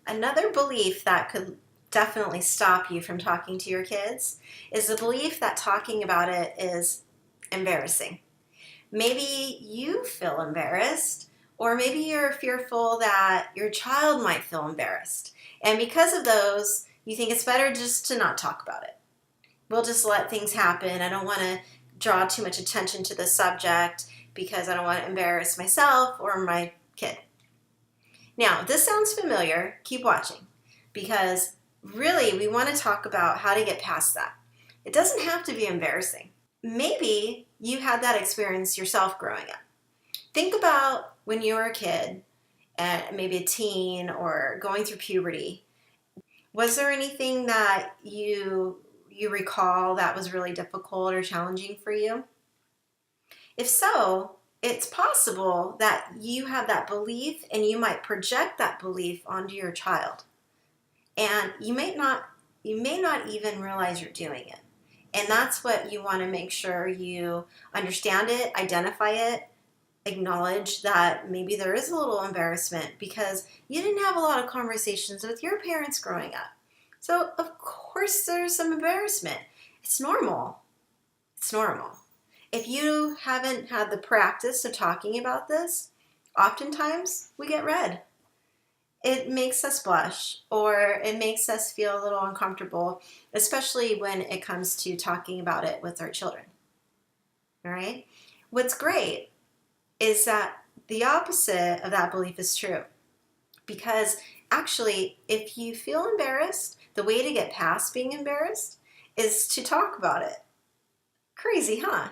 Another belief that could definitely stop you from talking to your kids is the belief that talking about it is embarrassing. Maybe you feel embarrassed, or maybe you're fearful that your child might feel embarrassed. And because of those, you think it's better just to not talk about it. We'll just let things happen. I don't want to draw too much attention to the subject because I don't want to embarrass myself or my kid. Now, if this sounds familiar, keep watching, because really we want to talk about how to get past that. It doesn't have to be embarrassing. Maybe you had that experience yourself growing up. Think about when you were a kid, maybe a teen or going through puberty. Was there anything that you recall that was really difficult or challenging for you? If so, it's possible that you have that belief and you might project that belief onto your child. And you may not even realize you're doing it. And that's what you want to make sure you understand it, identify it, acknowledge that maybe there is a little embarrassment because you didn't have a lot of conversations with your parents growing up. So of course there's some embarrassment. It's normal. It's normal. If you haven't had the practice of talking about this, oftentimes we get red. It makes us blush, or it makes us feel a little uncomfortable, especially when it comes to talking about it with our children. All right? What's great is that the opposite of that belief is true. Because actually, if you feel embarrassed, the way to get past being embarrassed is to talk about it. Crazy, huh?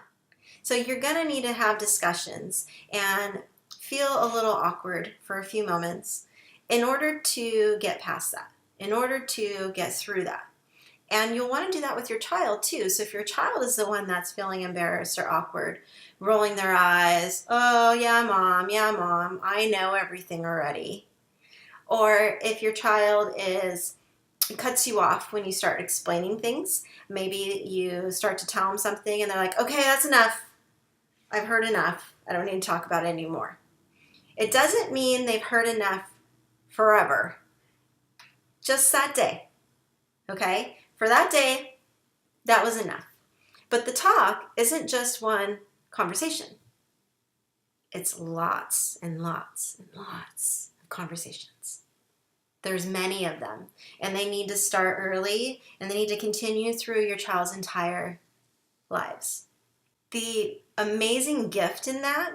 So you're going to need to have discussions and feel a little awkward for a few moments in order to get past that, in order to get through that. And you'll want to do that with your child too. So if your child is the one that's feeling embarrassed or awkward, rolling their eyes, oh, yeah, mom, I know everything already. Or if your child cuts you off when you start explaining things, maybe you start to tell them something and they're like, okay, that's enough. I've heard enough. I don't need to talk about it anymore. It doesn't mean they've heard enough forever. Just that day. Okay? For that day, that was enough. But the talk isn't just one conversation. It's lots and lots and lots of conversations. There's many of them. And they need to start early, and they need to continue through your child's entire lives. The amazing gift in that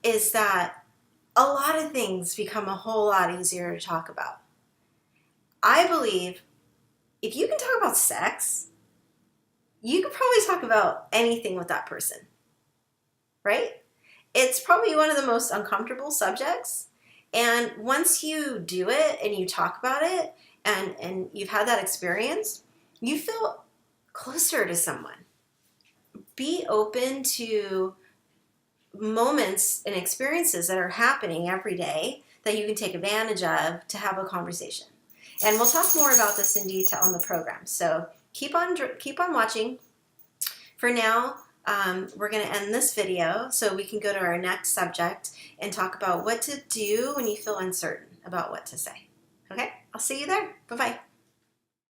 is that a lot of things become a whole lot easier to talk about. I believe if you can talk about sex, you could probably talk about anything with that person, right? It's probably one of the most uncomfortable subjects. And once you do it and you talk about it and you've had that experience, you feel closer to someone. Be open to moments and experiences that are happening every day that you can take advantage of to have a conversation. And we'll talk more about this in detail on the program. So keep on watching. For now, we're going to end this video so we can go to our next subject and talk about what to do when you feel uncertain about what to say. Okay? I'll see you there. Bye-bye.